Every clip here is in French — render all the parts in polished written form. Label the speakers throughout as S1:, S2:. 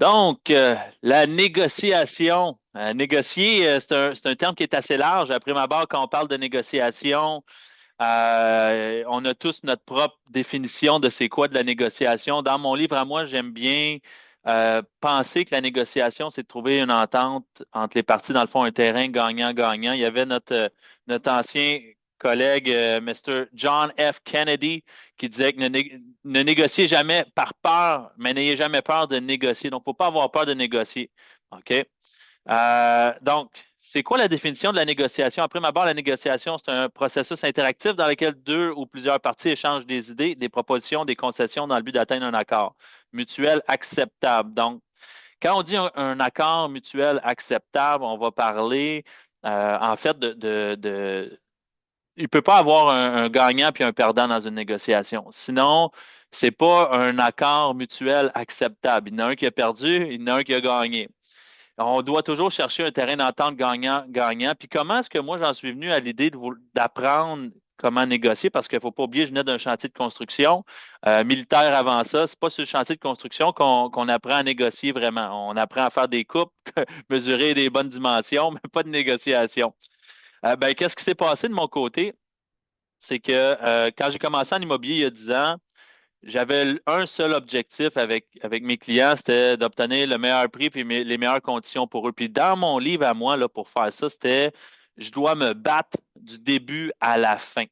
S1: Donc, la négociation. Négocier, c'est un terme qui est assez large. Après ma barre, quand on parle de négociation, on a tous notre propre définition de c'est quoi de la négociation. Dans mon livre à moi, j'aime bien penser que la négociation, c'est de trouver une entente entre les parties, dans le fond, un terrain gagnant-gagnant. Il y avait notre ancien collègue, Mr. John F. Kennedy, qui disait que ne négociez jamais par peur, mais n'ayez jamais peur de négocier. Donc, il ne faut pas avoir peur de négocier. OK? Donc, c'est quoi la définition de la négociation? Après ma barre, la négociation, c'est un processus interactif dans lequel deux ou plusieurs parties échangent des idées, des propositions, des concessions dans le but d'atteindre un accord mutuel acceptable. Donc, quand on dit un accord mutuel acceptable, on va parler en fait il ne peut pas avoir un gagnant puis un perdant dans une négociation. Sinon, c'est pas un accord mutuel acceptable. Il y en a un qui a perdu, il y en a un qui a gagné. On doit toujours chercher un terrain d'entente gagnant-gagnant. Puis comment est-ce que moi j'en suis venu à l'idée d'apprendre comment négocier? Parce qu'il ne faut pas oublier, je venais d'un chantier de construction militaire avant ça. C'est pas sur le chantier de construction qu'on apprend à négocier vraiment. On apprend à faire des coupes, mesurer des bonnes dimensions, mais pas de négociation. Ben, qu'est-ce qui s'est passé de mon côté? C'est que quand j'ai commencé en immobilier il y a 10 ans, j'avais un seul objectif avec mes clients, c'était d'obtenir le meilleur prix et les meilleures conditions pour eux. Puis dans mon livre à moi, là, pour faire ça, c'était je dois me battre du début à la fin.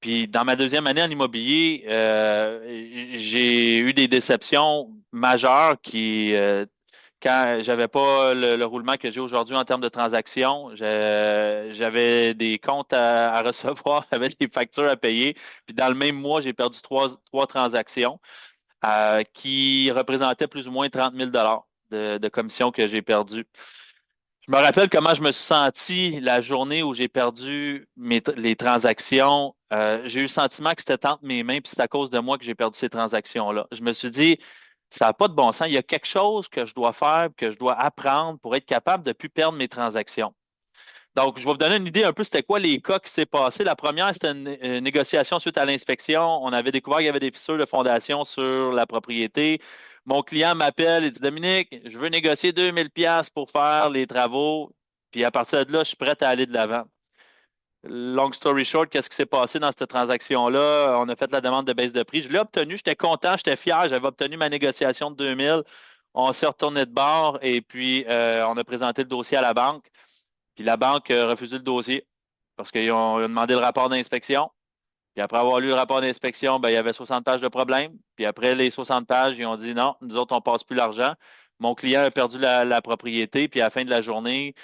S1: Puis dans ma deuxième année en immobilier, j'ai eu des déceptions majeures quand j'avais pas le roulement que j'ai aujourd'hui en termes de transactions, j'avais des comptes à recevoir, j'avais des factures à payer. Puis dans le même mois, j'ai perdu trois transactions qui représentaient plus ou moins 30 000 de commissions que j'ai perdues. Je me rappelle comment je me suis senti la journée où j'ai perdu les transactions. J'ai eu le sentiment que c'était entre mes mains, puis c'est à cause de moi que j'ai perdu ces transactions-là. Je me suis dit, ça n'a pas de bon sens. Il y a quelque chose que je dois faire, que je dois apprendre pour être capable de ne plus perdre mes transactions. Donc, je vais vous donner une idée un peu, c'était quoi les cas qui s'est passé. La première, c'était une négociation suite à l'inspection. On avait découvert qu'il y avait des fissures de fondation sur la propriété. Mon client m'appelle et dit, Dominique, je veux négocier 2000 pièces pour faire les travaux. Puis à partir de là, je suis prêt à aller de l'avant. Long story short, qu'est-ce qui s'est passé dans cette transaction-là? On a fait la demande de baisse de prix. Je l'ai obtenu, j'étais content, j'étais fier, j'avais obtenu ma négociation de 2000. On s'est retourné de bord et puis on a présenté le dossier à la banque. Puis la banque a refusé le dossier parce qu'ils ont demandé le rapport d'inspection. Puis après avoir lu le rapport d'inspection, ben, il y avait 60 pages de problème. Puis après les 60 pages, ils ont dit non, nous autres, on passe plus l'argent. Mon client a perdu la propriété. Puis à la fin de la journée,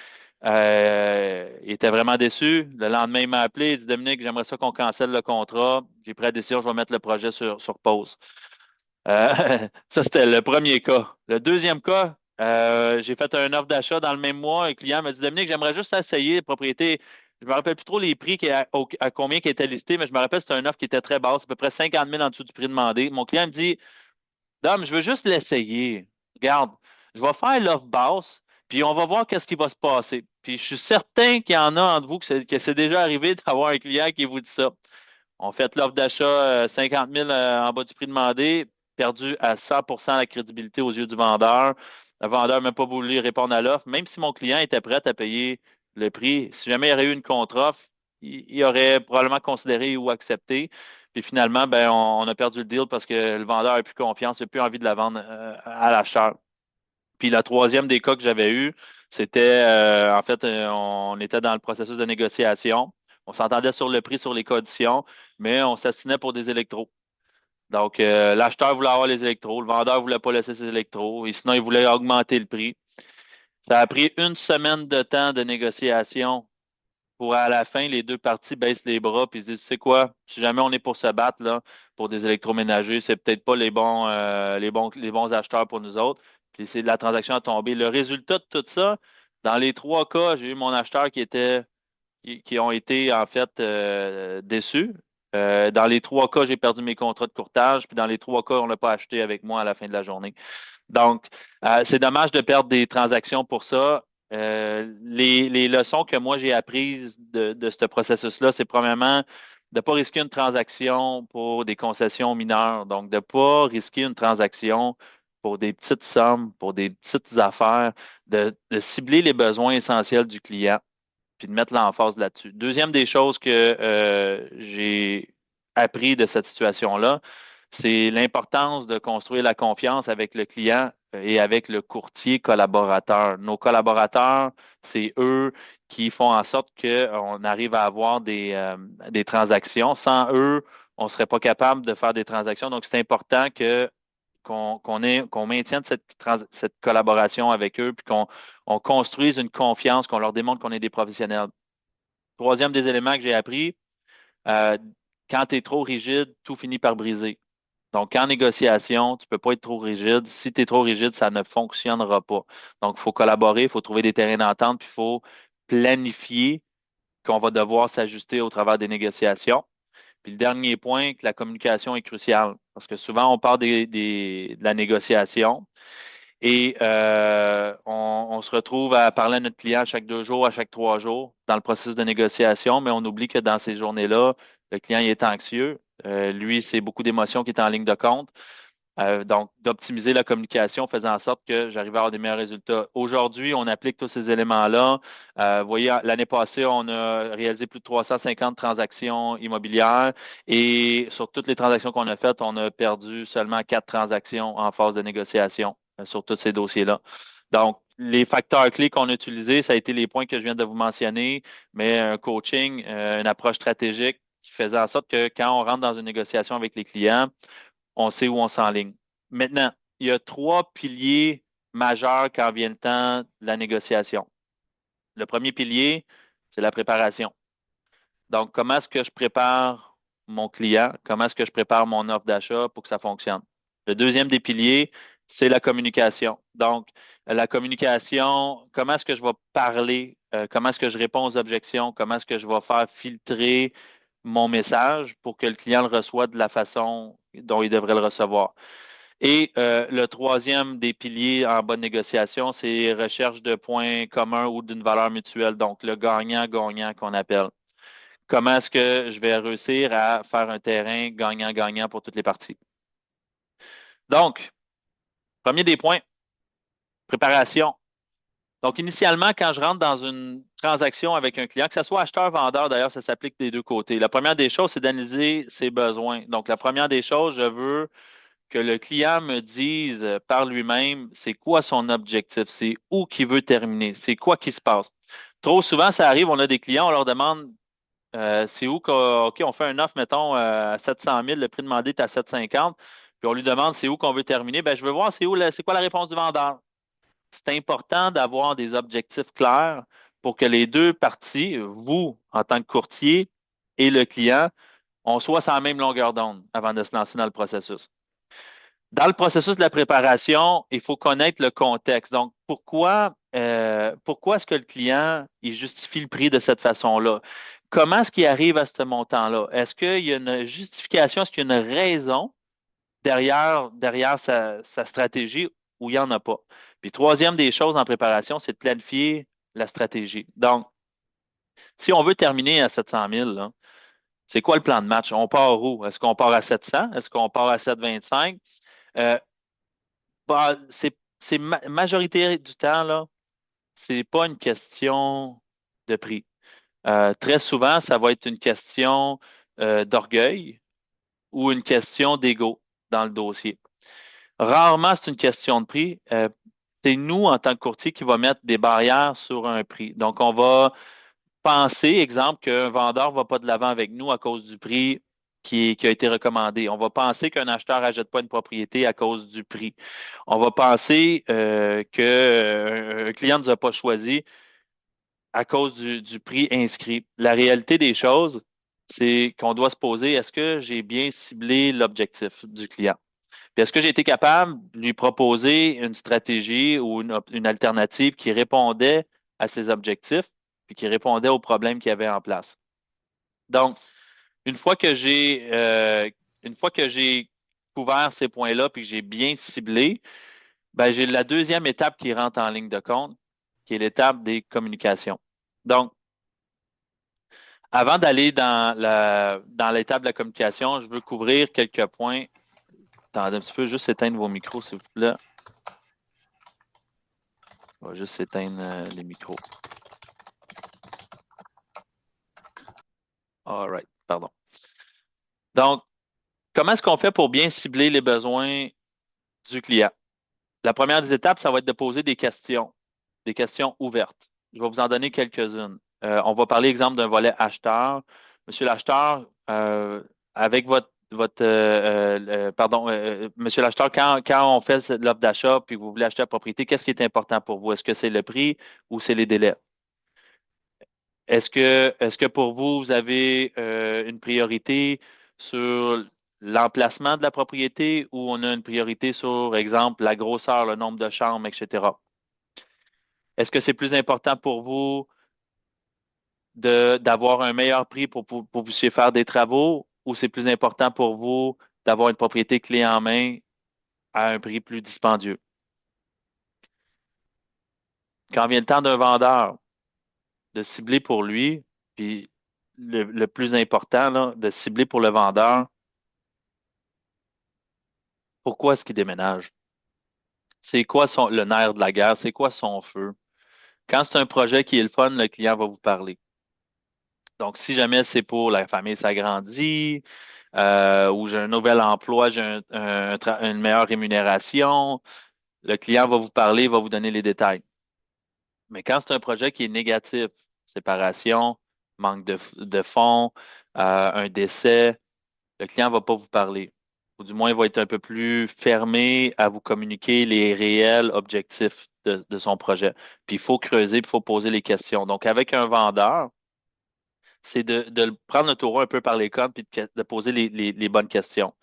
S1: il était vraiment déçu. Le lendemain, il m'a appelé. Il dit Dominique, j'aimerais ça qu'on cancelle le contrat. J'ai pris la décision, je vais mettre le projet sur pause. Ça, c'était le premier cas. Le deuxième cas, j'ai fait un offre d'achat dans le même mois. Un client m'a dit, Dominique, j'aimerais juste essayer les propriétés. Je me rappelle plus trop les prix à combien qui étaient listés, mais je me rappelle que c'était une offre qui était très basse, à peu près 50 000 en dessous du prix demandé. Mon client me dit, Dom, je veux juste l'essayer. Regarde, je vais faire l'offre basse, puis on va voir qu'est-ce qui va se passer. Puis je suis certain qu'il y en a entre vous que c'est déjà arrivé d'avoir un client qui vous dit ça. On fait l'offre d'achat 50 000 en bas du prix demandé, perdu à 100% la crédibilité aux yeux du vendeur. Le vendeur n'a même pas voulu répondre à l'offre, même si mon client était prêt à payer le prix. Si jamais il y aurait eu une contre-offre, il aurait probablement considéré ou accepté. Puis finalement, ben, on a perdu le deal parce que le vendeur n'a plus confiance, il n'a plus envie de la vendre à l'acheteur. Puis la troisième des cas que j'avais eu, c'était en fait, on était dans le processus de négociation. On s'entendait sur le prix, sur les conditions, mais on s'assinait pour des électros. Donc, l'acheteur voulait avoir les électros, le vendeur voulait pas laisser ses électros, et sinon, il voulait augmenter le prix. Ça a pris une semaine de temps de négociation pour à la fin, les deux parties baissent les bras puis se disent, c'est quoi, si jamais on est pour se battre là, pour des électroménagers, c'est peut-être pas les bons acheteurs pour nous autres. Puis c'est la transaction a tombé. Le résultat de tout ça, dans les trois cas, j'ai eu mon acheteur qui ont été en fait déçus. Dans les trois cas, j'ai perdu mes contrats de courtage, puis dans les trois cas, on n'a pas acheté avec moi à la fin de la journée. Donc, c'est dommage de perdre des transactions pour ça. Les leçons que moi j'ai apprises de ce processus-là, c'est premièrement de ne pas risquer une transaction pour des concessions mineures. Donc, de ne pas risquer une transaction pour des petites sommes, pour des petites affaires, de cibler les besoins essentiels du client, puis de mettre l'emphase là-dessus. Deuxième des choses que j'ai appris de cette situation-là, c'est l'importance de construire la confiance avec le client et avec le courtier collaborateur. Nos collaborateurs, c'est eux qui font en sorte qu'on arrive à avoir des transactions. Sans eux, on ne serait pas capable de faire des transactions. Donc, c'est important qu'on maintienne cette collaboration avec eux, puis qu'on construise une confiance, qu'on leur démontre qu'on est des professionnels. Troisième des éléments que j'ai appris, euh, quand tu es trop rigide, tout finit par briser. Donc, en négociation, tu ne peux pas être trop rigide. Si tu es trop rigide, ça ne fonctionnera pas. Donc, il faut collaborer, il faut trouver des terrains d'entente, puis il faut planifier qu'on va devoir s'ajuster au travers des négociations. Puis le dernier point, que la communication est cruciale, parce que souvent, on parle de la négociation et on se retrouve à parler à notre client à chaque 2 jours, à chaque 3 jours dans le processus de négociation, mais on oublie que dans ces journées-là, le client il est anxieux. Lui, c'est beaucoup d'émotions qui est en ligne de compte. Donc, d'optimiser la communication, faisant en sorte que j'arrive à avoir des meilleurs résultats. Aujourd'hui, on applique tous ces éléments-là. Vous voyez, l'année passée, on a réalisé plus de 350 transactions immobilières et sur toutes les transactions qu'on a faites, on a perdu seulement 4 transactions en phase de négociation sur tous ces dossiers-là. Donc, les facteurs clés qu'on a utilisés, ça a été les points que je viens de vous mentionner, mais un coaching, une approche stratégique qui faisait en sorte que quand on rentre dans une négociation avec les clients, on sait où on s'enligne. Maintenant, il y a 3 piliers majeurs quand vient le temps de la négociation. Le premier pilier, c'est la préparation. Donc, comment est-ce que je prépare mon client? Comment est-ce que je prépare mon offre d'achat pour que ça fonctionne? Le deuxième des piliers, c'est la communication. Donc, la communication, comment est-ce que je vais parler? Comment est-ce que je réponds aux objections? Comment est-ce que je vais faire filtrer mon message pour que le client le reçoive de la façon dont il devrait le recevoir? Et le troisième des piliers en bonne négociation, c'est recherche de points communs ou d'une valeur mutuelle. Donc, le gagnant-gagnant qu'on appelle. Comment est-ce que je vais réussir à faire un terrain gagnant-gagnant pour toutes les parties? Donc, premier des points, préparation. Donc, initialement, quand je rentre dans une transaction avec un client, que ce soit acheteur-vendeur, d'ailleurs, ça s'applique des deux côtés. La première des choses, c'est d'analyser ses besoins. Donc, la première des choses, je veux que le client me dise par lui-même c'est quoi son objectif, c'est où qu'il veut terminer, c'est quoi qui se passe. Trop souvent, ça arrive, on a des clients, on leur demande c'est où OK, on fait un offre, mettons, à 700 000, le prix demandé est à 750, puis on lui demande c'est où qu'on veut terminer. Ben, je veux voir c'est quoi la réponse du vendeur. C'est important d'avoir des objectifs clairs pour que les deux parties, vous en tant que courtier et le client, on soit sur la même longueur d'onde avant de se lancer dans le processus. Dans le processus de la préparation, il faut connaître le contexte. Donc, pourquoi est-ce que le client il justifie le prix de cette façon-là? Comment est-ce qu'il arrive à ce montant-là? Est-ce qu'il y a une justification? Est-ce qu'il y a une raison derrière sa stratégie ou il n'y en a pas? Puis, troisième des choses en préparation, c'est de planifier la stratégie. Donc, si on veut terminer à 700 000, là, c'est quoi le plan de match? On part où? Est-ce qu'on part à 700? Est-ce qu'on part à 725? Euh, Bah, majorité du temps, là, c'est pas une question de prix. Très souvent, ça va être une question d'orgueil ou une question d'ego dans le dossier. Rarement, c'est une question de prix. C'est nous, en tant que courtier, qui va mettre des barrières sur un prix. Donc, on va penser, exemple, qu'un vendeur ne va pas de l'avant avec nous à cause du prix qui a été recommandé. On va penser qu'un acheteur n'achète pas une propriété à cause du prix. On va penser qu'un client ne nous a pas choisi à cause du prix inscrit. La réalité des choses, c'est qu'on doit se poser, est-ce que j'ai bien ciblé l'objectif du client? Puis est-ce que j'ai été capable de lui proposer une stratégie ou une alternative qui répondait à ses objectifs, puis qui répondait aux problèmes qu'il y avait en place? Donc, une fois que j'ai une fois que j'ai couvert ces points-là, puis que j'ai bien ciblé, ben, j'ai la deuxième étape qui rentre en ligne de compte, qui est l'étape des communications. Donc, avant d'aller dans l'étape de la communication, je veux couvrir quelques points. Attendez un petit peu, juste éteindre vos micros, s'il vous plaît. On va juste éteindre les micros. All right, pardon. Donc, comment est-ce qu'on fait pour bien cibler les besoins du client? La première des étapes, ça va être de poser des questions ouvertes. Je vais vous en donner quelques-unes. On va parler, exemple, d'un volet acheteur. Monsieur l'acheteur, avec pardon, monsieur l'acheteur, quand on fait l'offre d'achat puis que vous voulez acheter la propriété, qu'est-ce qui est important pour vous? Est-ce que c'est le prix ou c'est les délais? Est-ce que pour vous, vous avez une priorité sur l'emplacement de la propriété ou on a une priorité sur, exemple, la grosseur, le nombre de chambres, etc.? Est-ce que c'est plus important pour vous d'avoir un meilleur prix pour vous puissiez faire des travaux ou c'est plus important pour vous d'avoir une propriété clé en main à un prix plus dispendieux? Quand vient le temps d'un vendeur de cibler pour lui, puis le plus important, là, de cibler pour le vendeur, pourquoi est-ce qu'il déménage? C'est quoi le nerf de la guerre? C'est quoi son feu? Quand c'est un projet qui est le fun, le client va vous parler. Donc, si jamais c'est pour la famille s'agrandit, ou j'ai un nouvel emploi, j'ai une meilleure rémunération, le client va vous parler, va vous donner les détails. Mais quand c'est un projet qui est négatif, séparation, manque de fonds, un décès, le client ne va pas vous parler. Ou du moins, il va être un peu plus fermé à vous communiquer les réels objectifs de son projet. Puis il faut creuser, puis il faut poser les questions. Donc, avec un vendeur, c'est de le prendre le taureau un peu par les cornes, puis de poser les bonnes questions.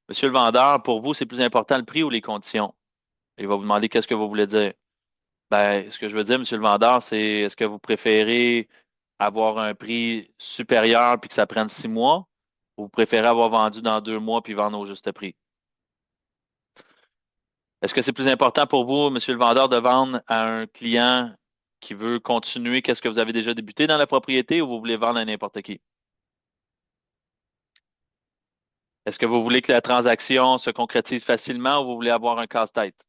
S1: Monsieur le vendeur, pour vous, c'est plus important le prix ou les conditions? Il va vous demander qu'est-ce que vous voulez dire. Ben, ce que je veux dire, monsieur le vendeur, c'est est-ce que vous préférez avoir un prix supérieur puis que ça prenne 6 mois, ou vous préférez avoir vendu dans 2 mois puis vendre au juste prix? Est-ce que c'est plus important pour vous, monsieur le vendeur, de vendre à un client qui veut continuer qu'est-ce que vous avez déjà débuté dans la propriété ou vous voulez vendre à n'importe qui? Est-ce que vous voulez que la transaction se concrétise facilement ou vous voulez avoir un casse-tête?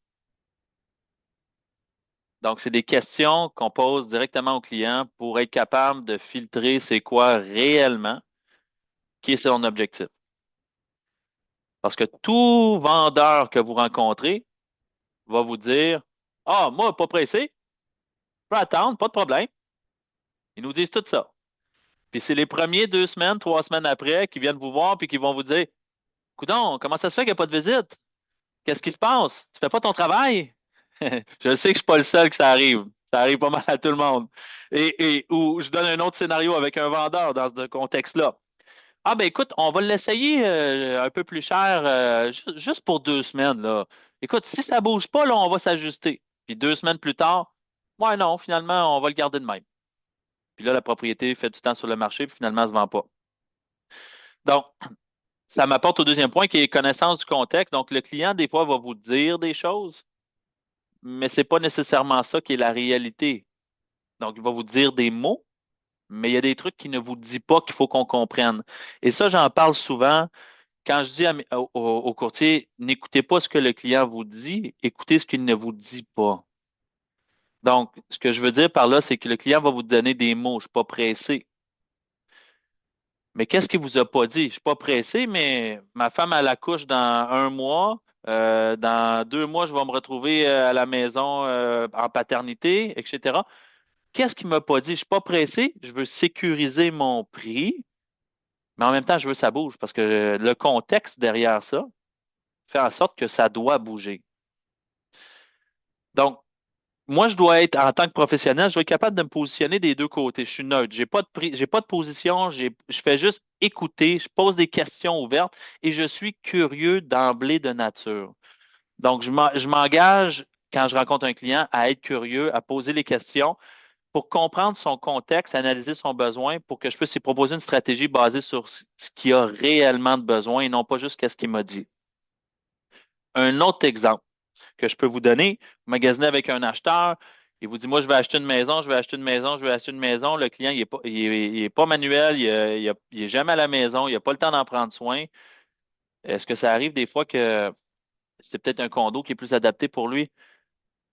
S1: Donc, c'est des questions qu'on pose directement au client pour être capable de filtrer c'est quoi réellement qui est son objectif. Parce que tout vendeur que vous rencontrez va vous dire, ah, moi, pas pressé, je peux attendre, pas de problème. Ils nous disent tout ça. Puis c'est les premiers 2 semaines, 3 semaines après qui viennent vous voir puis qui vont vous dire, coudon, comment ça se fait qu'il n'y a pas de visite? Qu'est-ce qui se passe? Tu fais pas ton travail? Je sais que je suis pas le seul que ça arrive. Ça arrive pas mal à tout le monde. Ou je donne un autre scénario avec un vendeur dans ce contexte-là. Ah ben écoute, on va l'essayer un peu plus cher, juste pour 2 semaines, là. Écoute, si ça bouge pas, là, on va s'ajuster. Puis 2 semaines plus tard, ouais, non, finalement, on va le garder de même. Puis là, la propriété fait du temps sur le marché, puis finalement, elle se vend pas. Donc, ça m'apporte au deuxième point qui est connaissance du contexte. Donc, le client, des fois, va vous dire des choses, mais c'est pas nécessairement ça qui est la réalité. Donc, il va vous dire des mots, mais il y a des trucs qu'il ne vous dit pas qu'il faut qu'on comprenne. Et ça, j'en parle souvent. Quand je dis au courtier, n'écoutez pas ce que le client vous dit, écoutez ce qu'il ne vous dit pas. Donc, ce que je veux dire par là, c'est que le client va vous donner des mots. Je ne suis pas pressé. Mais qu'est-ce qu'il vous a pas dit? Je ne suis pas pressé, mais ma femme, elle accouche dans 1 mois. Dans 2 mois, je vais me retrouver à la maison en paternité, etc. Qu'est-ce qu'il m'a pas dit? Je ne suis pas pressé. Je veux sécuriser mon prix, mais en même temps, je veux que ça bouge parce que le contexte derrière ça fait en sorte que ça doit bouger. Donc, moi, je dois être, en tant que professionnel, je dois être capable de me positionner des deux côtés. Je suis neutre. J'ai pas de position. Je fais juste écouter. Je pose des questions ouvertes et je suis curieux d'emblée de nature. Donc, je m'engage, quand je rencontre un client, à être curieux, à poser les questions pour comprendre son contexte, analyser son besoin pour que je puisse lui proposer une stratégie basée sur ce qu'il a réellement de besoin et non pas juste ce qu'il m'a dit. Un autre exemple que je peux vous donner. Vous magasinez avec un acheteur, il vous dit, moi, je vais acheter une maison, je vais acheter une maison, je vais acheter une maison. Le client, il est pas manuel, il est jamais à la maison, il n'a pas le temps d'en prendre soin. Est-ce que ça arrive des fois que c'est peut-être un condo qui est plus adapté pour lui?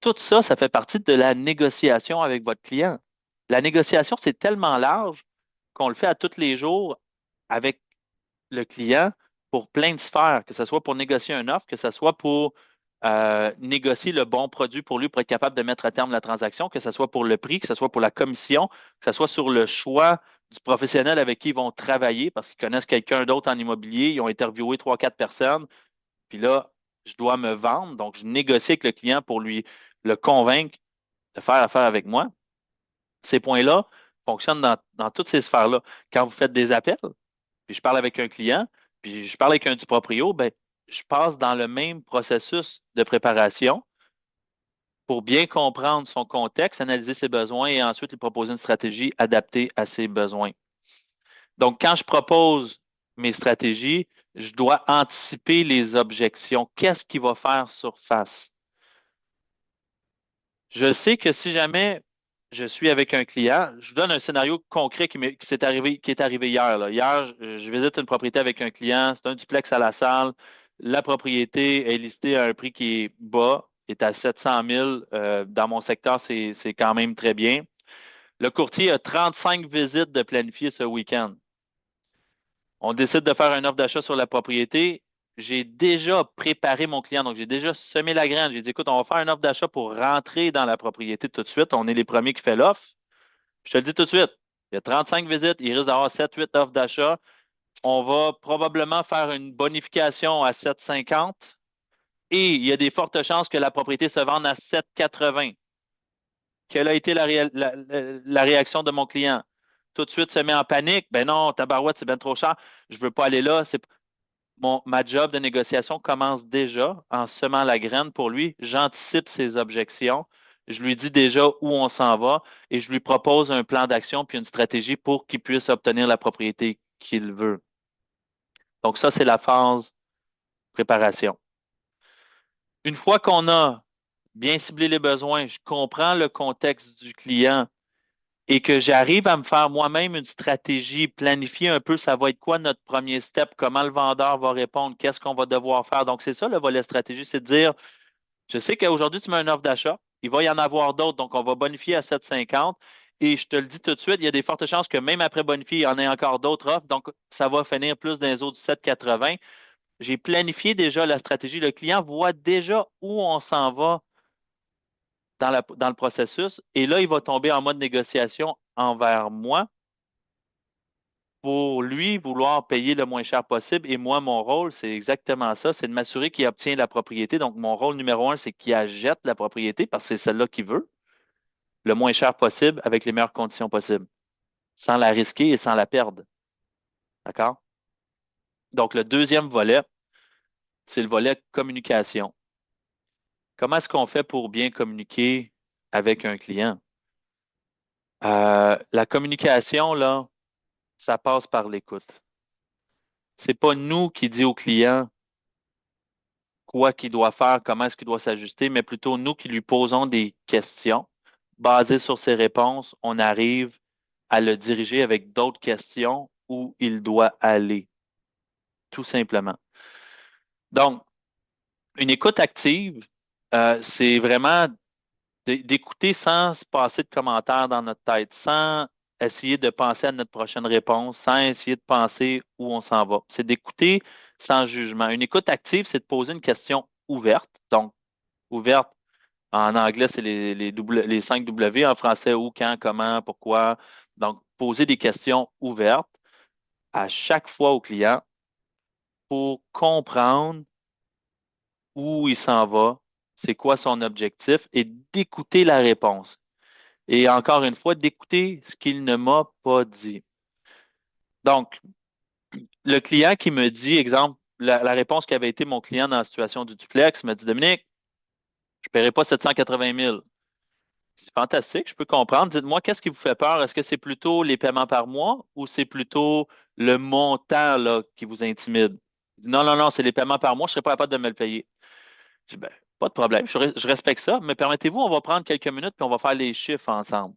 S1: Tout ça, ça fait partie de la négociation avec votre client. La négociation, c'est tellement large qu'on le fait à tous les jours avec le client pour plein de sphères, que ce soit pour négocier un offre, que ce soit pour négocier le bon produit pour lui pour être capable de mettre à terme la transaction, que ce soit pour le prix, que ce soit pour la commission, que ce soit sur le choix du professionnel avec qui ils vont travailler parce qu'ils connaissent quelqu'un d'autre en immobilier, ils ont interviewé trois, quatre personnes, puis là, je dois me vendre, donc je négocie avec le client pour lui le convaincre de faire affaire avec moi. Ces points-là fonctionnent dans toutes ces sphères-là. Quand vous faites des appels, puis je parle avec un client, puis je parle avec un du proprio, ben, je passe dans le même processus de préparation pour bien comprendre son contexte, analyser ses besoins et ensuite lui proposer une stratégie adaptée à ses besoins. Donc, quand je propose mes stratégies, je dois anticiper les objections. Qu'est-ce qui va faire surface? Je sais que si jamais je suis avec un client, je vous donne un scénario concret qui est arrivé hier, là. Hier, je visite une propriété avec un client, c'est un duplex à la salle. La propriété est listée à un prix qui est bas, est à 700 000. Dans mon secteur, c'est quand même très bien. Le courtier a 35 visites de planifier ce week-end. On décide de faire une offre d'achat sur la propriété. J'ai déjà préparé mon client, donc j'ai déjà semé la graine. J'ai dit, écoute, on va faire une offre d'achat pour rentrer dans la propriété tout de suite. On est les premiers qui fait l'offre. Je te le dis tout de suite. Il y a 35 visites, il risque d'avoir 7, 8 offres d'achat. On va probablement faire une bonification à 7,50 et il y a des fortes chances que la propriété se vende à 7,80. Quelle a été la réaction de mon client? Tout de suite se met en panique. Ben non, tabarouette, c'est bien trop cher. Je ne veux pas aller là. Ma job de négociation commence déjà en semant la graine pour lui. J'anticipe ses objections. Je lui dis déjà où on s'en va et je lui propose un plan d'action puis une stratégie pour qu'il puisse obtenir la propriété qu'il veut. Donc ça, c'est la phase préparation. Une fois qu'on a bien ciblé les besoins, je comprends le contexte du client et que j'arrive à me faire moi-même une stratégie, planifier un peu, ça va être quoi notre premier step, comment le vendeur va répondre, qu'est-ce qu'on va devoir faire. Donc, c'est ça le volet stratégie, c'est de dire, je sais qu'aujourd'hui, tu mets une offre d'achat, il va y en avoir d'autres, donc on va bonifier à 7,50. Et je te le dis tout de suite, il y a des fortes chances que même après bonifier, il y en ait encore d'autres offres, donc ça va finir plus dans les autres 7,80. J'ai planifié déjà la stratégie. Le client voit déjà où on s'en va dans le processus. Et là, il va tomber en mode négociation envers moi pour lui vouloir payer le moins cher possible. Et moi, mon rôle, c'est exactement ça, c'est de m'assurer qu'il obtient la propriété. Donc, mon rôle numéro un, c'est qu'il achète la propriété parce que c'est celle-là qu'il veut, le moins cher possible avec les meilleures conditions possibles, sans la risquer et sans la perdre. D'accord? Donc, le deuxième volet, c'est le volet communication. Comment est-ce qu'on fait pour bien communiquer avec un client? La communication, là, ça passe par l'écoute. C'est pas nous qui dit au client quoi qu'il doit faire, comment est-ce qu'il doit s'ajuster, mais plutôt nous qui lui posons des questions. Basées sur ses réponses, on arrive à le diriger avec d'autres questions où il doit aller, tout simplement. Donc, une écoute active, c'est vraiment d'écouter sans se passer de commentaires dans notre tête, sans essayer de penser à notre prochaine réponse, sans essayer de penser où on s'en va. C'est d'écouter sans jugement. Une écoute active, c'est de poser une question ouverte. Donc, ouverte, en anglais, c'est les 5 W, en français, où, quand, comment, pourquoi. Donc, poser des questions ouvertes à chaque fois au client pour comprendre où il s'en va, c'est quoi son objectif et d'écouter la réponse. Et encore une fois, d'écouter ce qu'il ne m'a pas dit. Donc, le client qui me dit, exemple, la réponse qui avait été mon client dans la situation du duplex me dit, Dominique, je ne paierai pas 780 000. C'est fantastique, je peux comprendre. Dites-moi, qu'est-ce qui vous fait peur? Est-ce que c'est plutôt les paiements par mois ou c'est plutôt le montant là, qui vous intimide? Il dit, non, non, non, c'est les paiements par mois, je ne serais pas capable de me le payer. Je dis, ben, pas de problème, je respecte ça, mais permettez-vous, on va prendre quelques minutes puis on va faire les chiffres ensemble.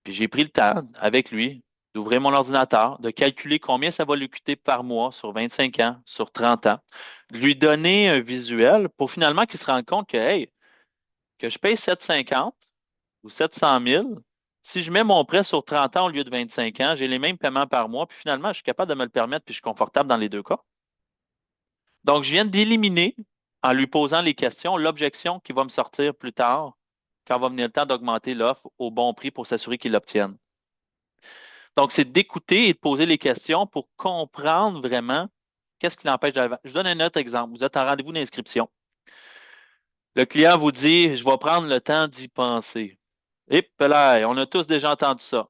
S1: Puis j'ai pris le temps avec lui d'ouvrir mon ordinateur, de calculer combien ça va lui coûter par mois sur 25 ans, sur 30 ans, de lui donner un visuel pour finalement qu'il se rende compte que, hey, que je paye 750 ou 700 000, si je mets mon prêt sur 30 ans au lieu de 25 ans, j'ai les mêmes paiements par mois, puis finalement, je suis capable de me le permettre, puis je suis confortable dans les deux cas. Donc, je viens d'éliminer, en lui posant les questions, l'objection qui va me sortir plus tard, quand va venir le temps d'augmenter l'offre au bon prix pour s'assurer qu'il l'obtienne. Donc, c'est d'écouter et de poser les questions pour comprendre vraiment qu'est-ce qui l'empêche d'aller. Je vous donne un autre exemple. Vous êtes en rendez-vous d'inscription. Le client vous dit, je vais prendre le temps d'y penser. Et là, on a tous déjà entendu ça.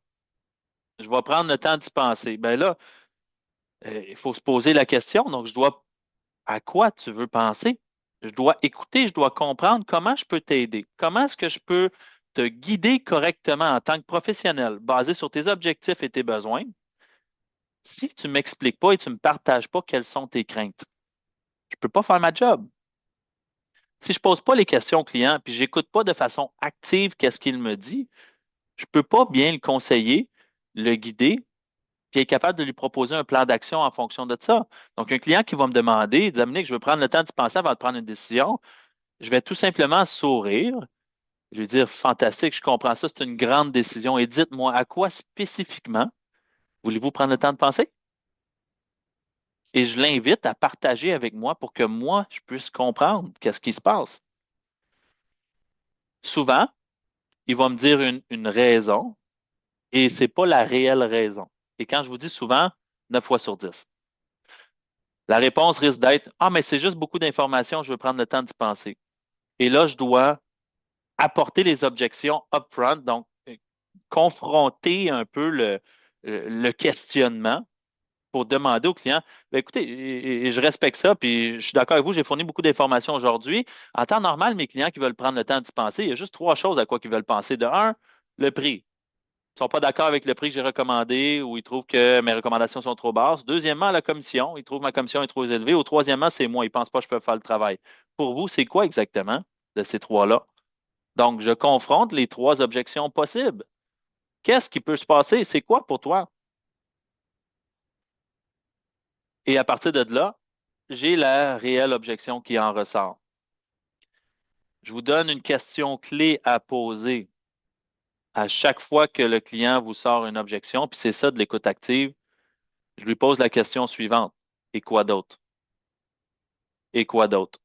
S1: Je vais prendre le temps d'y penser. Ben là, il faut se poser la question. Donc, à quoi tu veux penser? Je dois écouter, je dois comprendre comment je peux t'aider. Comment est-ce que je peux te guider correctement en tant que professionnel, basé sur tes objectifs et tes besoins, si tu ne m'expliques pas et tu ne me partages pas quelles sont tes craintes? Je ne peux pas faire ma job. Si je ne pose pas les questions au client, puis je n'écoute pas de façon active qu'est-ce qu'il me dit, je ne peux pas bien le conseiller, le guider, puis être capable de lui proposer un plan d'action en fonction de ça. Donc, un client qui va me demander, Dominique, je veux prendre le temps d'y penser avant de prendre une décision, je vais tout simplement sourire. Je vais dire, fantastique, je comprends ça, c'est une grande décision. Et dites-moi, à quoi spécifiquement voulez-vous prendre le temps de penser? Et je l'invite à partager avec moi pour que moi, je puisse comprendre qu'est-ce qui se passe. Souvent, il va me dire une raison et c'est pas la réelle raison. Et quand je vous dis souvent, 9 fois sur 10. La réponse risque d'être, ah, mais c'est juste beaucoup d'informations, je veux prendre le temps d'y penser. Et là, je dois apporter les objections upfront, donc confronter un peu le questionnement pour demander au client, ben, écoutez, et je respecte ça, puis je suis d'accord avec vous, j'ai fourni beaucoup d'informations aujourd'hui. En temps normal, mes clients qui veulent prendre le temps d'y penser, il y a juste trois choses à quoi ils veulent penser. De un, le prix. Ils ne sont pas d'accord avec le prix que j'ai recommandé ou ils trouvent que mes recommandations sont trop basses. Deuxièmement, la commission. Ils trouvent que ma commission est trop élevée. Ou troisièmement, c'est moi. Ils ne pensent pas que je peux faire le travail. Pour vous, c'est quoi exactement de ces trois-là? Donc, je confronte les trois objections possibles. Qu'est-ce qui peut se passer? C'est quoi pour toi? Et à partir de là, j'ai la réelle objection qui en ressort. Je vous donne une question clé à poser à chaque fois que le client vous sort une objection, puis c'est ça de l'écoute active. Je lui pose la question suivante. Et quoi d'autre? Et quoi d'autre?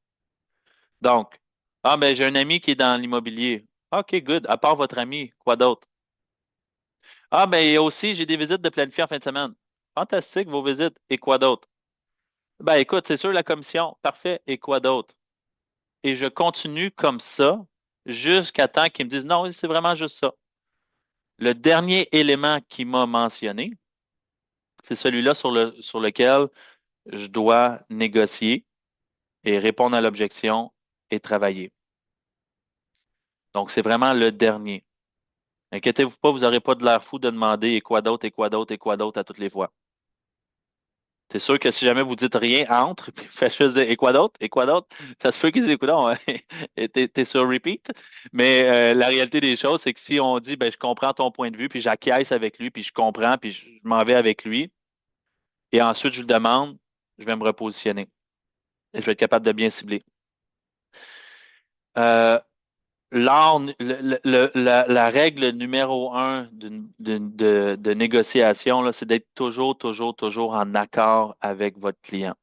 S1: Donc, ah ben j'ai un ami qui est dans l'immobilier. OK, good. À part votre ami, quoi d'autre? Ah ben et aussi, j'ai des visites de planifier en fin de semaine. Fantastique, vos visites. Et quoi d'autre? Ben écoute, c'est sûr, la commission. Parfait. Et quoi d'autre? Et je continue comme ça jusqu'à temps qu'ils me disent non, c'est vraiment juste ça. Le dernier élément qu'il m'a mentionné, c'est celui-là sur lequel je dois négocier et répondre à l'objection et travailler. Donc, c'est vraiment le dernier. Inquiétez-vous pas, vous n'aurez pas de l'air fou de demander et quoi d'autre, et quoi d'autre, et quoi d'autre à toutes les fois. C'est sûr que si jamais vous dites rien entre, puis faites juste dire, et quoi d'autre, et quoi d'autre, ça se peut qu'ils disent, écoute, non, t'es sur repeat. Mais la réalité des choses, c'est que si on dit, ben, je comprends ton point de vue, puis j'acquiesce avec lui, puis je comprends, puis je m'en vais avec lui, et ensuite je lui demande, je vais me repositionner. Et je vais être capable de bien cibler. Euh, la règle numéro un de négociation, là, c'est d'être toujours, toujours, toujours en accord avec votre client.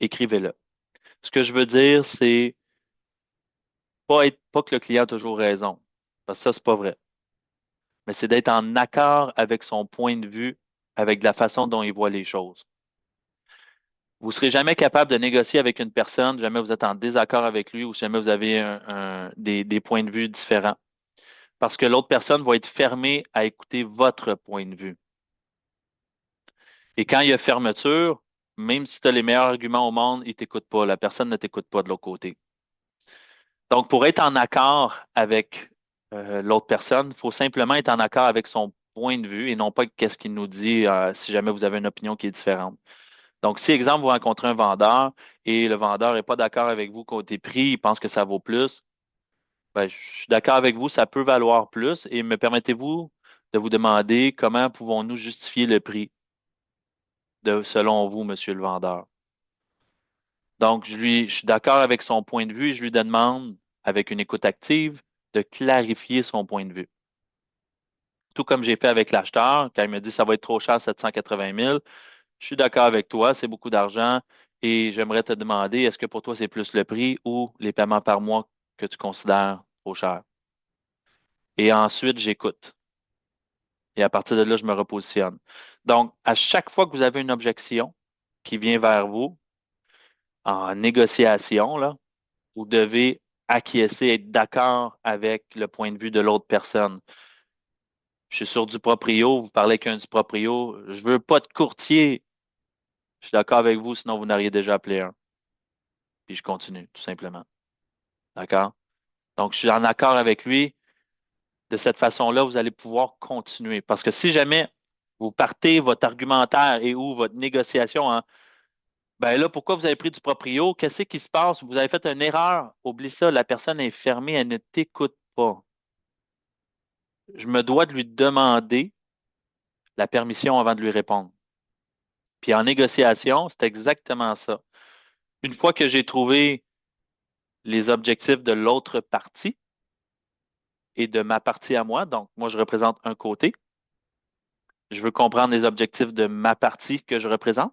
S1: Écrivez-le. Ce que je veux dire, c'est pas que le client a toujours raison, parce que ça, c'est pas vrai. Mais c'est d'être en accord avec son point de vue, avec la façon dont il voit les choses. Vous ne serez jamais capable de négocier avec une personne, jamais vous êtes en désaccord avec lui ou jamais vous avez des points de vue différents. Parce que l'autre personne va être fermée à écouter votre point de vue. Et quand il y a fermeture, même si tu as les meilleurs arguments au monde, il ne t'écoute pas. La personne ne t'écoute pas de l'autre côté. Donc, pour être en accord avec l'autre personne, il faut simplement être en accord avec son point de vue et non pas qu'est-ce qu'il nous dit si jamais vous avez une opinion qui est différente. Donc, si, exemple, vous rencontrez un vendeur et le vendeur n'est pas d'accord avec vous côté prix, il pense que ça vaut plus, ben, je suis d'accord avec vous, ça peut valoir plus. Et me permettez-vous de vous demander comment pouvons-nous justifier le prix selon vous, monsieur le vendeur? Donc, je suis d'accord avec son point de vue et je lui demande avec une écoute active, de clarifier son point de vue. Tout comme j'ai fait avec l'acheteur, quand il me dit ça va être trop cher, 780 000, je suis d'accord avec toi, c'est beaucoup d'argent et j'aimerais te demander, est-ce que pour toi c'est plus le prix ou les paiements par mois que tu considères trop cher? Et ensuite, j'écoute. Et à partir de là, je me repositionne. Donc, à chaque fois que vous avez une objection qui vient vers vous en négociation, là, vous devez acquiescer, être d'accord avec le point de vue de l'autre personne. Je suis sur du proprio, vous parlez qu'un du proprio. Je veux pas de courtier. Je suis d'accord avec vous, sinon vous n'auriez déjà appelé un. Puis je continue, tout simplement. D'accord? Donc, je suis en accord avec lui. De cette façon-là, vous allez pouvoir continuer. Parce que si jamais vous partez votre argumentaire et ou votre négociation en ben là, pourquoi vous avez pris du proprio? Qu'est-ce qui se passe? Vous avez fait une erreur. Oublie ça, la personne est fermée, elle ne t'écoute pas. Je me dois de lui demander la permission avant de lui répondre. Puis en négociation, c'est exactement ça. Une fois que j'ai trouvé les objectifs de l'autre partie et de ma partie à moi, donc moi je représente un côté, je veux comprendre les objectifs de ma partie que je représente,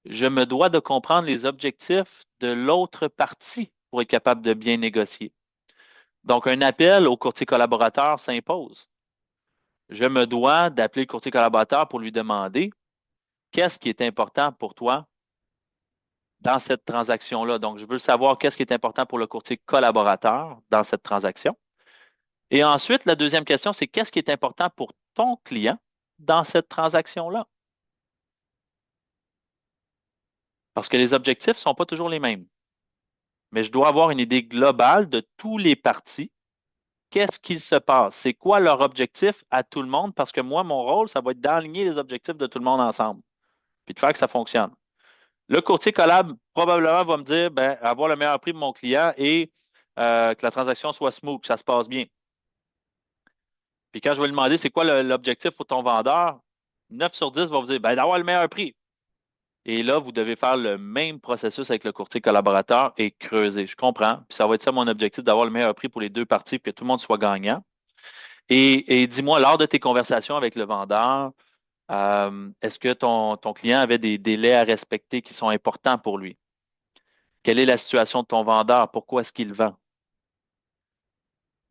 S1: je me dois de comprendre les objectifs de l'autre partie pour être capable de bien négocier. Donc un appel au courtier collaborateur s'impose. Je me dois d'appeler le courtier collaborateur pour lui demander qu'est-ce qui est important pour toi dans cette transaction-là. Donc, je veux savoir qu'est-ce qui est important pour le courtier collaborateur dans cette transaction. Et ensuite, la deuxième question, c'est qu'est-ce qui est important pour ton client dans cette transaction-là? Parce que les objectifs ne sont pas toujours les mêmes. Mais je dois avoir une idée globale de tous les parties. Qu'est-ce qu'il se passe? C'est quoi leur objectif à tout le monde? Parce que moi, mon rôle, ça va être d'aligner les objectifs de tout le monde ensemble, puis de faire que ça fonctionne. Le courtier collab probablement va me dire, ben, avoir le meilleur prix de mon client et que la transaction soit smooth, que ça se passe bien. Puis quand je vais lui demander c'est quoi l'objectif pour ton vendeur, 9 sur 10 va vous dire, ben, d'avoir le meilleur prix. Et là, vous devez faire le même processus avec le courtier collaborateur et creuser. Je comprends. Puis ça va être ça mon objectif, d'avoir le meilleur prix pour les deux parties, puis que tout le monde soit gagnant. Et dis-moi, lors de tes conversations avec le vendeur, est-ce que ton client avait des délais à respecter qui sont importants pour lui? Quelle est la situation de ton vendeur? Pourquoi est-ce qu'il vend?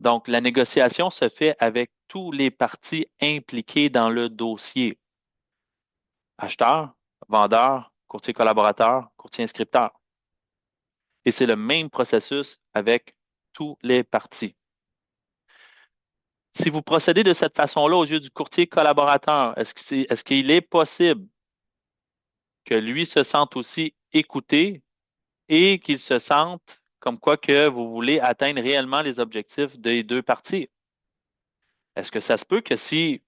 S1: Donc, la négociation se fait avec tous les parties impliquées dans le dossier. Acheteur, vendeur, courtier collaborateur, courtier inscripteur. Et c'est le même processus avec tous les parties. Si vous procédez de cette façon-là aux yeux du courtier collaborateur, est-ce qu'il est possible que lui se sente aussi écouté et qu'il se sente comme quoi que vous voulez atteindre réellement les objectifs des deux parties? Est-ce que ça se peut que si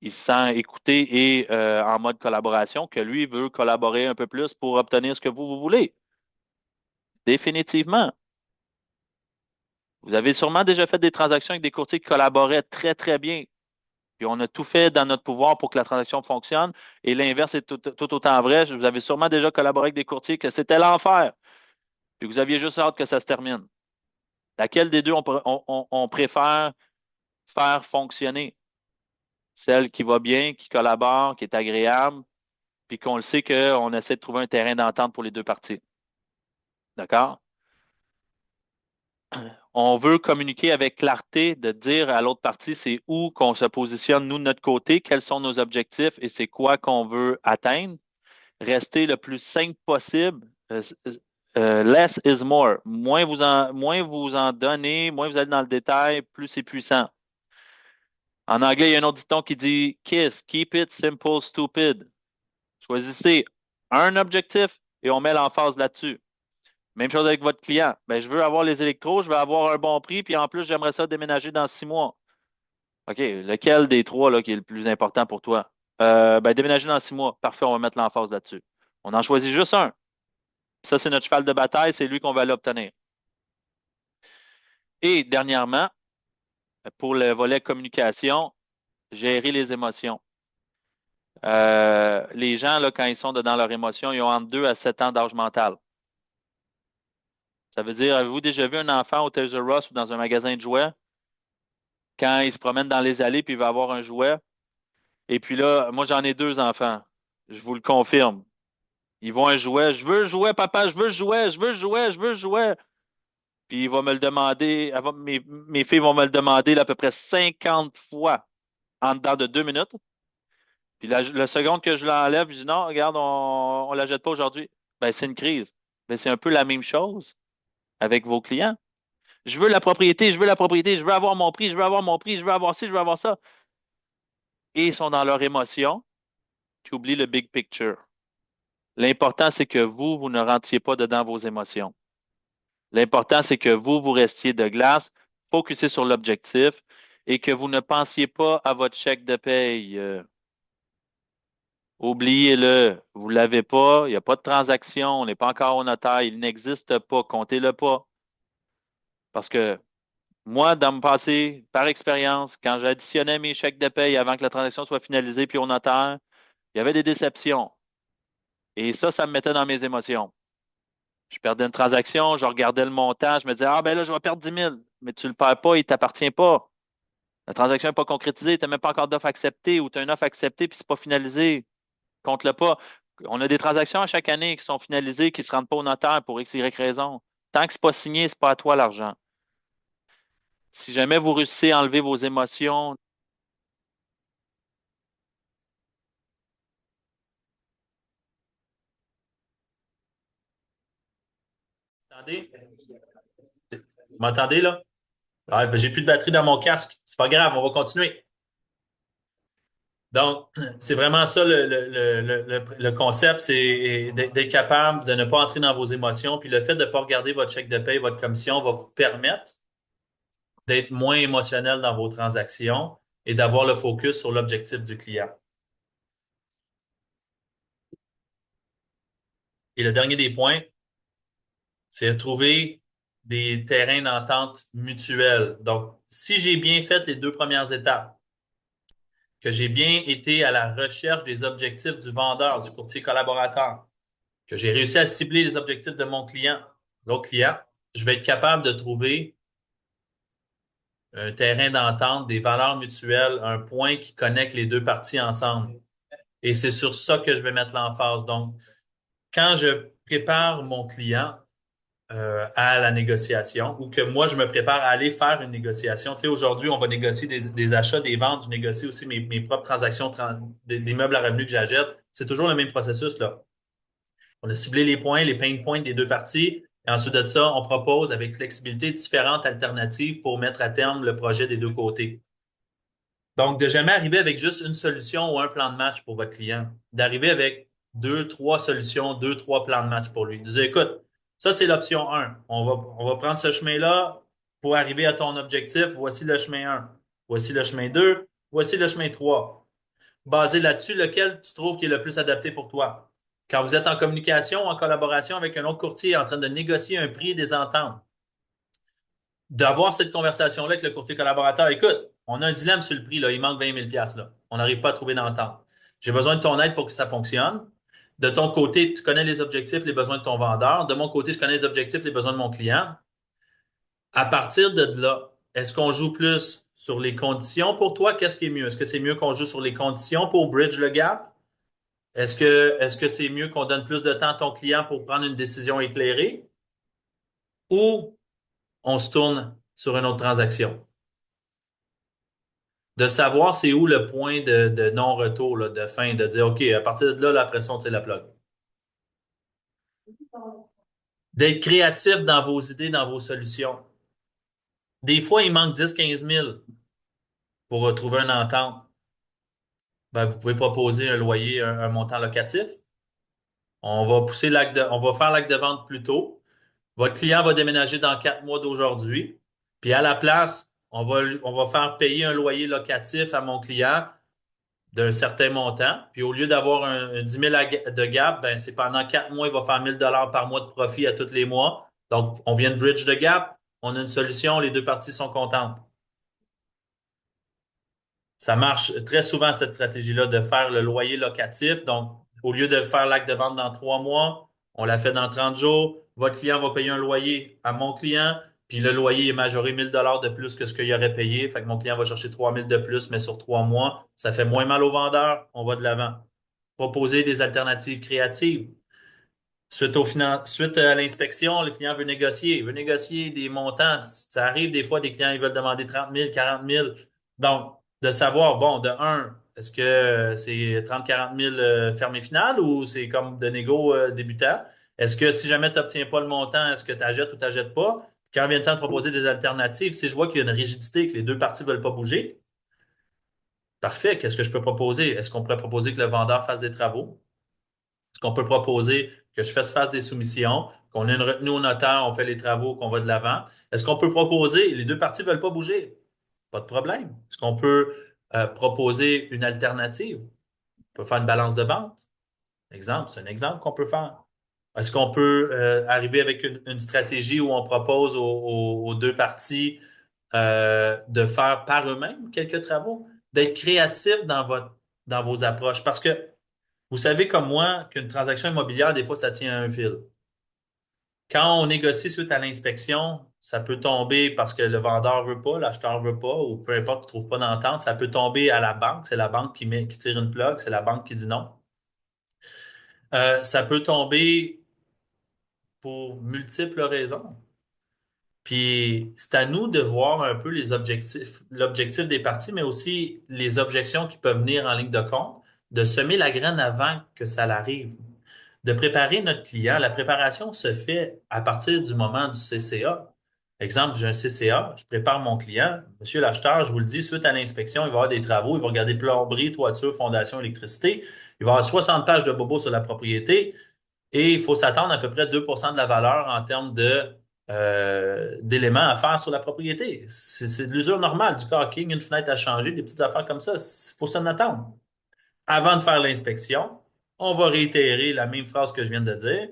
S1: il se sent écouté et en mode collaboration, que lui veut collaborer un peu plus pour obtenir ce que vous voulez? Définitivement. Vous avez sûrement déjà fait des transactions avec des courtiers qui collaboraient très, très bien. Puis on a tout fait dans notre pouvoir pour que la transaction fonctionne. Et l'inverse est tout autant vrai. Vous avez sûrement déjà collaboré avec des courtiers que c'était l'enfer. Puis vous aviez juste hâte que ça se termine. Laquelle des deux on préfère faire fonctionner? Celle qui va bien, qui collabore, qui est agréable, puis qu'on le sait qu'on essaie de trouver un terrain d'entente pour les deux parties. D'accord? On veut communiquer avec clarté, de dire à l'autre partie c'est où qu'on se positionne, nous, de notre côté, quels sont nos objectifs et c'est quoi qu'on veut atteindre. Rester le plus simple possible. Less is more. Moins vous en donnez, moins vous allez dans le détail, plus c'est puissant. En anglais, il y a un autre dicton qui dit KISS, keep it simple, stupid. Choisissez un objectif et on met l'emphase là-dessus. Même chose avec votre client. Ben, je veux avoir les électros, je veux avoir un bon prix, puis en plus, j'aimerais ça déménager dans 6 mois. OK, lequel des trois là, qui est le plus important pour toi? Ben, déménager dans 6 mois. Parfait, on va mettre l'emphase là-dessus. On en choisit juste un. Ça, c'est notre cheval de bataille, c'est lui qu'on va l'obtenir. Et dernièrement, pour le volet communication, gérer les émotions. Les gens, là, quand ils sont dans leurs émotions, ils ont entre 2 à 7 ans d'âge mental. Ça veut dire, avez-vous déjà vu un enfant au Toys R Us ou dans un magasin de jouets, quand il se promène dans les allées puis il va avoir un jouet? Et puis là, moi, j'en ai deux enfants. Je vous le confirme. Ils vont un jouet. Je veux le jouet, papa, je veux le jouet, je veux le jouet, je veux le jouet. Puis il va me le demander, mes filles vont me le demander là, à peu près 50 fois en dedans de 2 minutes. Puis la seconde que je l'enlève, je dis non, regarde, on la jette pas aujourd'hui. Ben, c'est une crise. Ben, c'est un peu la même chose avec vos clients. Je veux la propriété, je veux la propriété, je veux avoir mon prix, je veux avoir mon prix, je veux avoir ci, je veux avoir ça. Et ils sont dans leur émotion, qui oublient le big picture. L'important, c'est que vous ne rentriez pas dedans vos émotions. L'important, c'est que vous restiez de glace, focusez sur l'objectif et que vous ne pensiez pas à votre chèque de paye. Oubliez-le, vous l'avez pas, il n'y a pas de transaction, on n'est pas encore au notaire, il n'existe pas, comptez-le pas. Parce que moi, dans le passé, par expérience, quand j'additionnais mes chèques de paye avant que la transaction soit finalisée puis au notaire, il y avait des déceptions. Et ça me mettait dans mes émotions. Je perdais une transaction, je regardais le montant, je me disais, ah ben là, je vais perdre 10 000. Mais tu ne le perds pas, il ne t'appartient pas. La transaction n'est pas concrétisée, tu n'as même pas encore d'offre acceptée ou tu as une offre acceptée puis c'est pas finalisé. Compte-le pas. On a des transactions à chaque année qui sont finalisées, qui ne se rendent pas au notaire pour X, Y raison. Tant que c'est pas signé, c'est pas à toi l'argent. Si jamais vous réussissez à enlever vos émotions,
S2: Attendez, vous m'entendez là? Ah, ben, j'ai plus de batterie dans mon casque. C'est pas grave, on va continuer. Donc, c'est vraiment ça le concept, c'est d'être capable de ne pas entrer dans vos émotions. Puis le fait de ne pas regarder votre chèque de paie, votre commission va vous permettre d'être moins émotionnel dans vos transactions et d'avoir le focus sur l'objectif du client. Et le dernier des points, c'est de trouver des terrains d'entente mutuelle. Donc, si j'ai bien fait les deux premières étapes, que j'ai bien été à la recherche des objectifs du vendeur, du courtier collaborateur, que j'ai réussi à cibler les objectifs de mon client, l'autre client, je vais être capable de trouver un terrain d'entente, des valeurs mutuelles, un point qui connecte les deux parties ensemble. Et c'est sur ça que je vais mettre l'emphase. Donc, quand je prépare mon client à la négociation ou que moi, je me prépare à aller faire une négociation, tu sais, aujourd'hui, on va négocier des achats, des ventes, je négocie aussi mes propres transactions d'immeubles à revenus que j'achète. C'est toujours le même processus, là. On a ciblé les points, les pain points des deux parties. Et ensuite de ça, on propose avec flexibilité différentes alternatives pour mettre à terme le projet des deux côtés. Donc, de jamais arriver avec juste une solution ou un plan de match pour votre client. D'arriver avec deux, trois solutions, deux, trois plans de match pour lui. De dire, écoute, ça, c'est l'option 1. On va prendre ce chemin-là pour arriver à ton objectif. Voici le chemin 1. Voici le chemin 2. Voici le chemin 3. Basé là-dessus, lequel tu trouves qui est le plus adapté pour toi? Quand vous êtes en communication, en collaboration avec un autre courtier en train de négocier un prix et des ententes, d'avoir cette conversation-là avec le courtier collaborateur. Écoute, on a un dilemme sur le prix, là. Il manque 20 000 là. On n'arrive pas à trouver d'entente. J'ai besoin de ton aide pour que ça fonctionne. De ton côté, tu connais les objectifs, les besoins de ton vendeur. De mon côté, je connais les objectifs, les besoins de mon client. À partir de là, est-ce qu'on joue plus sur les conditions pour toi? Qu'est-ce qui est mieux? Est-ce que c'est mieux qu'on joue sur les conditions pour bridge le gap? Est-ce que c'est mieux qu'on donne plus de temps à ton client pour prendre une décision éclairée? Ou on se tourne sur une autre transaction? De savoir c'est où le point de non-retour, là, de fin, de dire, OK, à partir de là, la pression, c'est la plug. D'être créatif dans vos idées, dans vos solutions. Des fois, il manque 10 à 15 000 pour trouver une entente. Ben, vous pouvez proposer un loyer, un montant locatif. On va faire l'acte de vente plus tôt. Votre client va déménager dans 4 mois d'aujourd'hui. Puis à la place, on va faire payer un loyer locatif à mon client d'un certain montant. Puis au lieu d'avoir un 10 000 de gap, ben c'est pendant 4 mois, il va faire 1 000 $ par mois de profit à tous les mois. Donc, on vient de bridge de gap. On a une solution. Les deux parties sont contentes. Ça marche très souvent, cette stratégie-là, de faire le loyer locatif. Donc, au lieu de faire l'acte de vente dans 3 mois, on l'a fait dans 30 jours. votre client va payer un loyer à mon client, puis le loyer est majoré 1 000 $ de plus que ce qu'il aurait payé. Fait que mon client va chercher 3 000 de plus, mais sur 3 mois, ça fait moins mal au vendeur. On va de l'avant. Proposer des alternatives créatives. Suite à l'inspection, le client veut négocier des montants. Ça arrive des fois, des clients, ils veulent demander 30 000, 40 000. Donc, de savoir, bon, de un, est-ce que c'est 30, 40 000 fermé final ou c'est comme de négo débutant? Est-ce que si jamais tu n'obtiens pas le montant, est-ce que tu achètes ou tu n'achètes pas? Quand vient le temps de proposer des alternatives, si je vois qu'il y a une rigidité, que les deux parties ne veulent pas bouger, parfait, qu'est-ce que je peux proposer? Est-ce qu'on pourrait proposer que le vendeur fasse des travaux? Est-ce qu'on peut proposer que je fasse des soumissions, qu'on ait une retenue au notaire, on fait les travaux, qu'on va de l'avant? Est-ce qu'on peut proposer, les deux parties ne veulent pas bouger? Pas de problème. Est-ce qu'on peut proposer une alternative? On peut faire une balance de vente. Exemple, c'est un exemple qu'on peut faire. Est-ce qu'on peut arriver avec une stratégie où on propose aux deux parties de faire par eux-mêmes quelques travaux, d'être créatif dans vos approches? Parce que vous savez comme moi qu'une transaction immobilière, des fois, ça tient à un fil. Quand on négocie suite à l'inspection, ça peut tomber parce que le vendeur veut pas, l'acheteur veut pas, ou peu importe, ne trouve pas d'entente. Ça peut tomber à la banque. C'est la banque qui tire une plug, c'est la banque qui dit non. Ça peut tomber pour multiples raisons. Puis c'est à nous de voir un peu les objectifs, l'objectif des parties, mais aussi les objections qui peuvent venir en ligne de compte, de semer la graine avant que ça l'arrive, de préparer notre client. La préparation se fait à partir du moment du CCA. Exemple, j'ai un CCA, je prépare mon client. Monsieur l'acheteur, je vous le dis, suite à l'inspection, il va y avoir des travaux, il va regarder plomberie, toiture, fondation, électricité. Il va y avoir 60 pages de bobos sur la propriété. Et il faut s'attendre à peu près 2% de la valeur en termes d'éléments à faire sur la propriété. C'est de l'usure normale, du caulking, une fenêtre à changer, des petites affaires comme ça. Il faut s'en attendre. Avant de faire l'inspection, on va réitérer la même phrase que je viens de dire.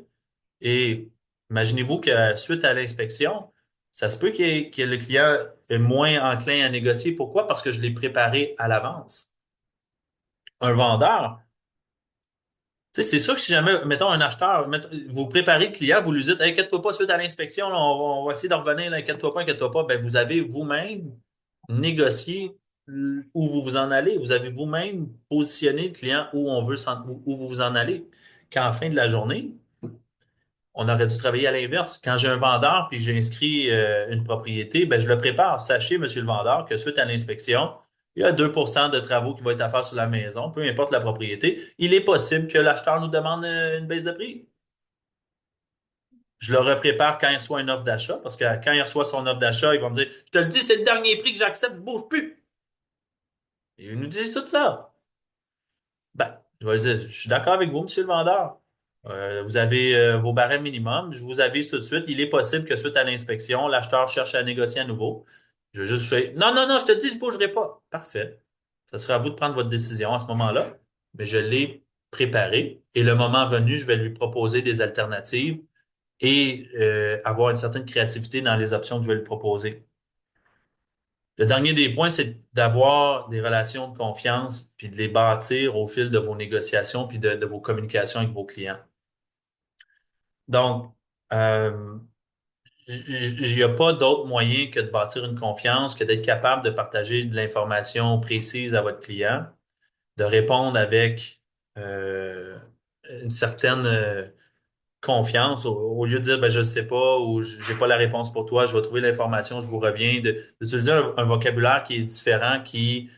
S2: Et imaginez-vous que suite à l'inspection, ça se peut que le client est moins enclin à négocier. Pourquoi? Parce que je l'ai préparé à l'avance. Un vendeur, tu sais, c'est sûr que si jamais, mettons, un acheteur, vous préparez le client, vous lui dites, hey, inquiète-toi pas, suite à l'inspection, là, on va essayer de revenir, là, inquiète-toi pas, ben, vous avez vous-même négocié où vous vous en allez. Vous avez vous-même positionné le client où on veut où vous vous en allez. Qu'en fin de la journée, on aurait dû travailler à l'inverse. Quand j'ai un vendeur puis j'ai inscrit une propriété, ben, je le prépare. Sachez, monsieur le vendeur, que suite à l'inspection, il y a 2% de travaux qui vont être à faire sur la maison, peu importe la propriété. Il est possible que l'acheteur nous demande une baisse de prix. Je le reprépare quand il reçoit une offre d'achat, parce que quand il reçoit son offre d'achat, il va me dire, je te le dis, c'est le dernier prix que j'accepte, je bouge plus. Et ils nous disent tout ça. Ben, je vais dire, je suis d'accord avec vous, monsieur le vendeur. Vous avez vos barèmes minimum. Je vous avise tout de suite, il est possible que suite à l'inspection, l'acheteur cherche à négocier à nouveau. Je vais juste faire, non, non, non, je te dis, je ne bougerai pas. Parfait. Ce sera à vous de prendre votre décision à ce moment-là. Mais je l'ai préparé et le moment venu, je vais lui proposer des alternatives et avoir une certaine créativité dans les options que je vais lui proposer. Le dernier des points, c'est d'avoir des relations de confiance puis de les bâtir au fil de vos négociations puis de vos communications avec vos clients. Donc, euh, il n'y a pas d'autre moyen que de bâtir une confiance, que d'être capable de partager de l'information précise à votre client, de répondre avec euh, une certaine confiance au lieu de dire ben, je ne sais pas ou j'ai pas la réponse pour toi, je vais trouver l'information, je vous reviens, d'utiliser un vocabulaire qui est différent, qui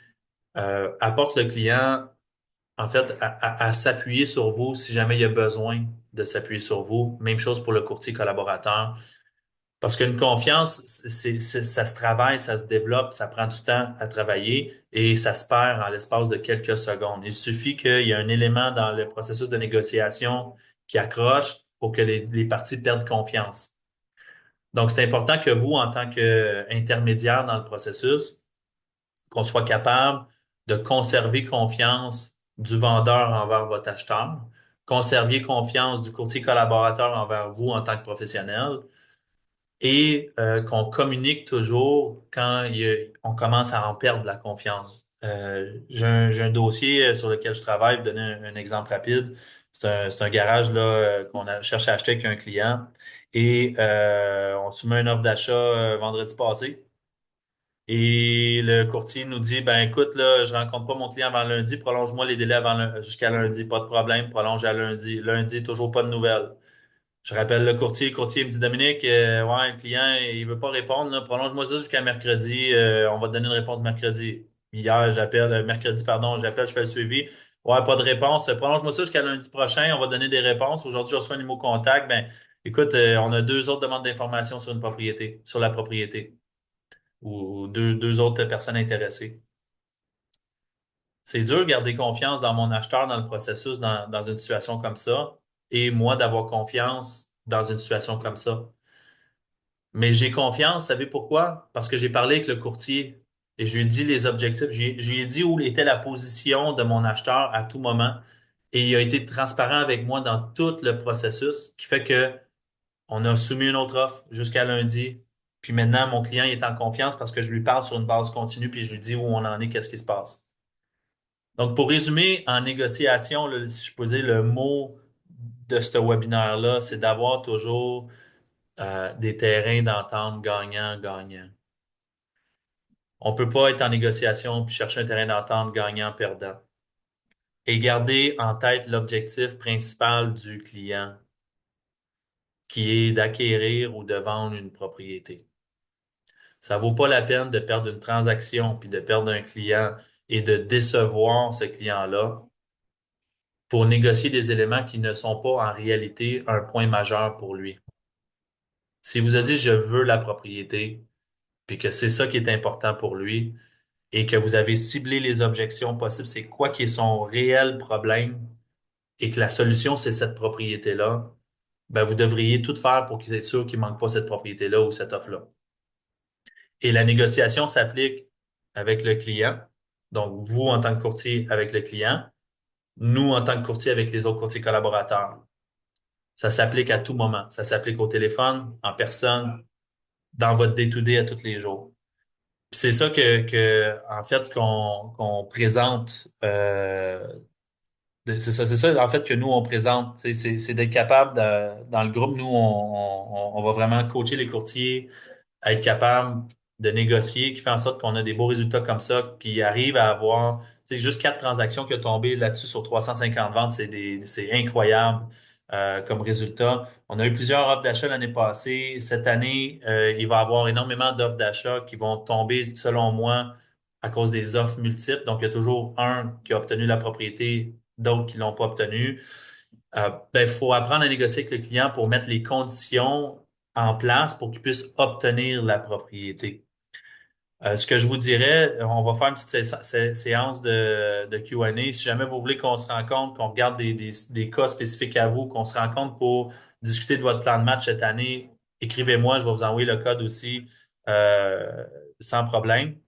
S2: apporte le client en fait à s'appuyer sur vous si jamais il y a besoin de s'appuyer sur vous. Même chose pour le courtier collaborateur. Parce qu'une confiance, ça se travaille, ça se développe, ça prend du temps à travailler et ça se perd en l'espace de quelques secondes. Il suffit qu'il y ait un élément dans le processus de négociation qui accroche pour que les parties perdent confiance. Donc, c'est important que vous, en tant qu'intermédiaire dans le processus, qu'on soit capable de conserver confiance du vendeur envers votre acheteur, conserver confiance du courtier collaborateur envers vous en tant que professionnel et qu'on communique toujours quand on commence à en perdre la confiance. J'ai un dossier sur lequel je travaille, pour donner un exemple rapide. C'est un garage là, cherche à acheter avec un client. Et on soumet une offre d'achat vendredi passé. Et le courtier nous dit, ben écoute, là, je rencontre pas mon client avant lundi, prolonge-moi les délais jusqu'à lundi, pas de problème, prolonge à lundi. Lundi, toujours pas de nouvelles. Je rappelle le courtier me dit, Dominique, ouais, le client, il veut pas répondre, là, prolonge-moi ça jusqu'à mercredi, on va te donner une réponse mercredi. Hier, mercredi, pardon, j'appelle, je fais le suivi. Ouais, pas de réponse. Prolonge-moi ça jusqu'à lundi prochain, on va donner des réponses. Aujourd'hui, je reçois un numéro contact. Ben, écoute, on a deux autres demandes d'informations sur une propriété, sur la propriété, ou deux autres personnes intéressées. C'est dur de garder confiance dans mon acheteur dans le processus, dans une situation comme ça, et moi d'avoir confiance dans une situation comme ça. Mais j'ai confiance, savez pourquoi? Parce que j'ai parlé avec le courtier et je lui ai dit les objectifs, je lui ai dit où était la position de mon acheteur à tout moment et il a été transparent avec moi dans tout le processus, qui fait que on a soumis une autre offre jusqu'à lundi. Puis maintenant, mon client il est en confiance parce que je lui parle sur une base continue puis je lui dis où on en est, qu'est-ce qui se passe. Donc, pour résumer, en négociation, si je peux dire le mot de ce webinaire-là, c'est d'avoir toujours des terrains d'entente gagnant-gagnant. On peut pas être en négociation puis chercher un terrain d'entente gagnant-perdant. Et garder en tête l'objectif principal du client, qui est d'acquérir ou de vendre une propriété. Ça vaut pas la peine de perdre une transaction puis de perdre un client et de décevoir ce client-là pour négocier des éléments qui ne sont pas en réalité un point majeur pour lui. S'il vous a dit je veux la propriété, puis que c'est ça qui est important pour lui, et que vous avez ciblé les objections possibles, c'est quoi qui est son réel problème, et que la solution c'est cette propriété-là, ben vous devriez tout faire pour qu'il soit sûr qu'il manque pas cette propriété-là ou cette offre-là. Et la négociation s'applique avec le client, donc vous en tant que courtier avec le client, nous en tant que courtier avec les autres courtiers collaborateurs. Ça s'applique à tout moment. Ça s'applique au téléphone, en personne, dans votre day-to-day à tous les jours. Puis c'est ça en fait, qu'on présente. C'est ça, en fait, que nous, on présente. C'est d'être capable, dans le groupe, nous, on va vraiment coacher les courtiers à être capable de négocier, qui fait en sorte qu'on a des beaux résultats comme ça, qui arrivent à avoir, juste 4 transactions qui ont tombé là-dessus sur 350 ventes, c'est incroyable comme résultat. On a eu plusieurs offres d'achat l'année passée. Cette année, il va y avoir énormément d'offres d'achat qui vont tomber, selon moi, à cause des offres multiples. Donc, il y a toujours un qui a obtenu la propriété, d'autres qui l'ont pas obtenu. Ben, faut apprendre à négocier avec le client pour mettre les conditions en place pour qu'il puisse obtenir la propriété. Ce que je vous dirais, on va faire une petite séance de Q&A. Si jamais vous voulez qu'on se rencontre, qu'on regarde des cas spécifiques à vous, qu'on se rencontre pour discuter de votre plan de match cette année, écrivez-moi, je vais vous envoyer le code aussi sans problème.